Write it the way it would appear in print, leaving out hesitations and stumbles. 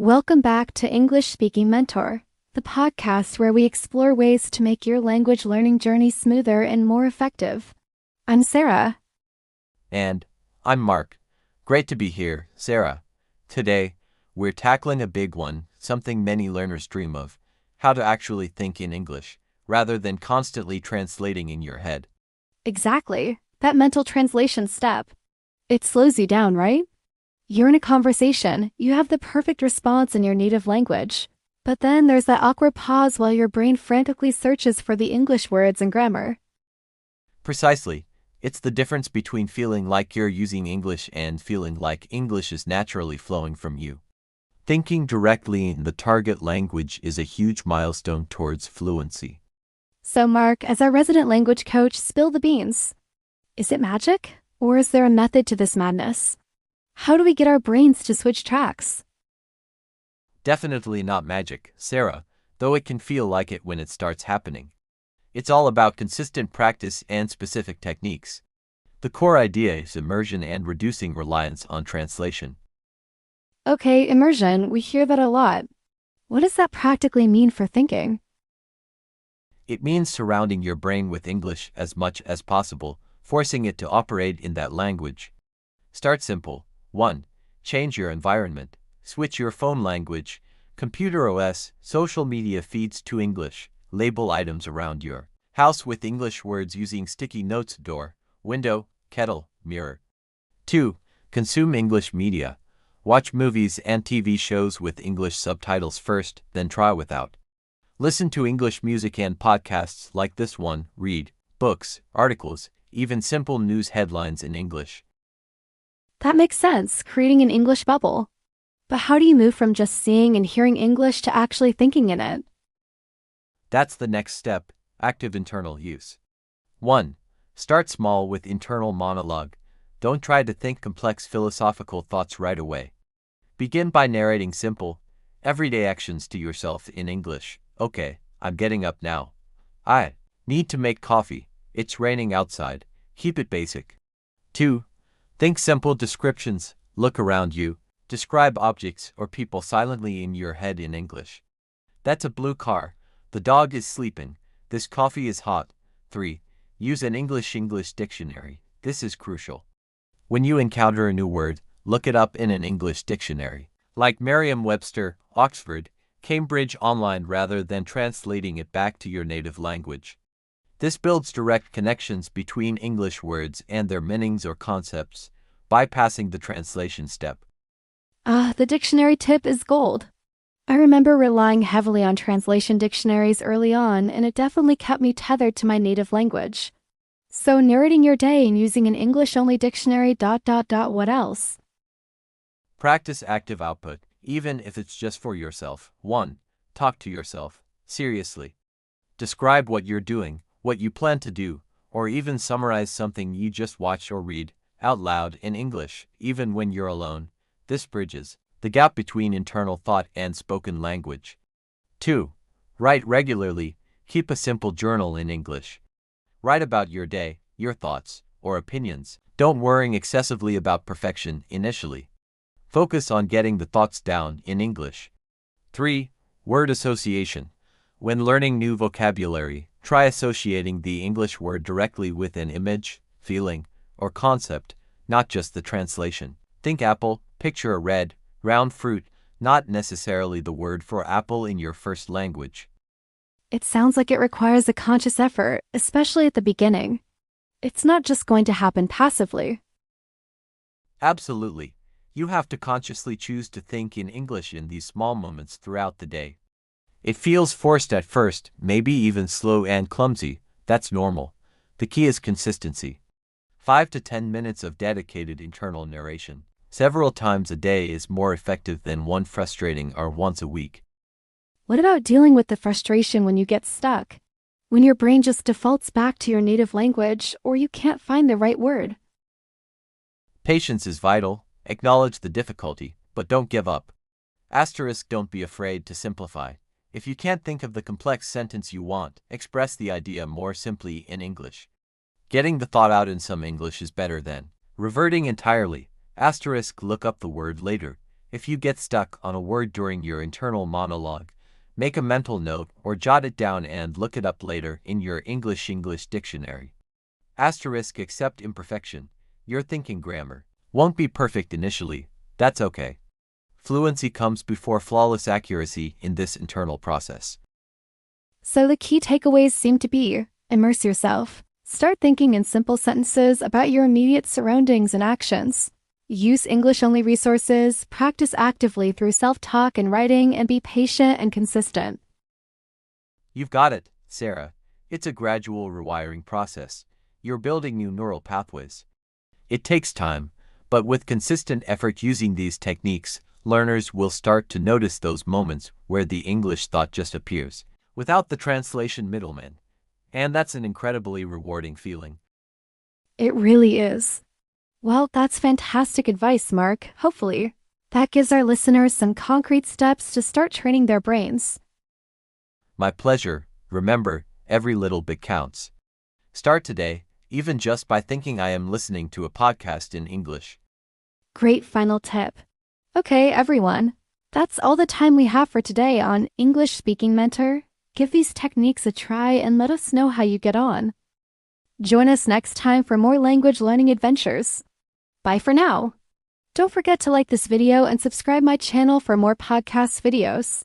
Welcome back to English Speaking Mentor, the podcast where we explore ways to make your language learning journey smoother and more effective. I'm Sarah. And I'm Mark. Great to be here, Sarah. Today, we're tackling a big one, something many learners dream of: how to actually think in English, rather than constantly translating in your head. Exactly. That mental translation step. It slows you down, right? You're in a conversation, you have the perfect response in your native language. But then there's that awkward pause while your brain frantically searches for the English words and grammar. Precisely. It's the difference between feeling like you're using English and feeling like English is naturally flowing from you. Thinking directly in the target language is a huge milestone towards fluency. So Mark, as our resident language coach, spill the beans. Is it magic? Or is there a method to this madness? How do we get our brains to switch tracks? Definitely not magic, Sarah, though it can feel like it when it starts happening. It's all about consistent practice and specific techniques. The core idea is immersion and reducing reliance on translation. Okay, immersion, we hear that a lot. What does that practically mean for thinking? It means surrounding your brain with English as much as possible, forcing it to operate in that language. Start simple. 1. Change your environment. Switch your phone language, computer OS, social media feeds to English. Label items around your house with English words using sticky notes: door, window, kettle, mirror. 2. Consume English media. Watch movies and TV shows with English subtitles first, then try without. Listen to English music and podcasts like this one. Read books, articles, even simple news headlines in English. That makes sense, creating an English bubble. But how do you move from just seeing and hearing English to actually thinking in it? That's the next step: active internal use. 1. Start small with internal monologue. Don't try to think complex philosophical thoughts right away. Begin by narrating simple, everyday actions to yourself in English. Okay, I'm getting up now. I need to make coffee. It's raining outside. Keep it basic. 2. Think simple descriptions. Look around you. Describe objects or people silently in your head in English. That's a blue car. The dog is sleeping. This coffee is hot. 3. Use an English dictionary. This is crucial. When you encounter a new word, look it up in an English dictionary, like Merriam-Webster, Oxford, Cambridge Online, rather than translating it back to your native language. This builds direct connections between English words and their meanings or concepts, bypassing the translation step. The dictionary tip is gold. I remember relying heavily on translation dictionaries early on, and it definitely kept me tethered to my native language. So narrating your day and using an English-only dictionary ... what else? Practice active output, even if it's just for yourself. 1. Talk to yourself, seriously. Describe what you're doing, what you plan to do, or even summarize something you just watched or read out loud in English, even when you're alone. This bridges the gap between internal thought and spoken language. 2. Write regularly. Keep a simple journal in English. Write about your day, your thoughts, or opinions. Don't worry excessively about perfection initially. Focus on getting the thoughts down in English. 3. Word association. When learning new vocabulary, try associating the English word directly with an image, feeling, or concept, not just the translation. Think apple, picture a red, round fruit, not necessarily the word for apple in your first language. It sounds like it requires a conscious effort, especially at the beginning. It's not just going to happen passively. Absolutely. You have to consciously choose to think in English in these small moments throughout the day. It feels forced at first, maybe even slow and clumsy. That's normal. The key is consistency. 5 to 10 minutes of dedicated internal narration several times a day is more effective than one frustrating or once a week. What about dealing with the frustration when you get stuck? When your brain just defaults back to your native language or you can't find the right word? Patience is vital. Acknowledge the difficulty, but don't give up. Don't be afraid to simplify. If you can't think of the complex sentence you want, express the idea more simply in English. Getting the thought out in some English is better than reverting entirely. Look up the word later. If you get stuck on a word during your internal monologue, make a mental note or jot it down and look it up later in your English dictionary. Asterisk accept imperfection. Your thinking grammar won't be perfect initially. That's okay. Fluency comes before flawless accuracy in this internal process. So the key takeaways seem to be: immerse yourself. Start thinking in simple sentences about your immediate surroundings and actions. Use English-only resources, practice actively through self-talk and writing, and be patient and consistent. You've got it, Sarah. It's a gradual rewiring process. You're building new neural pathways. It takes time, but with consistent effort using these techniques, learners will start to notice those moments where the English thought just appears, without the translation middleman. And that's an incredibly rewarding feeling. It really is. Well, that's fantastic advice, Mark. Hopefully, that gives our listeners some concrete steps to start training their brains. My pleasure. Remember, every little bit counts. Start today, even just by thinking I am listening to a podcast in English. Great final tip. Okay, everyone. That's all the time we have for today on English Speaking Mentor. Give these techniques a try and let us know how you get on. Join us next time for more language learning adventures. Bye for now. Don't forget to like this video and subscribe my channel for more podcast videos.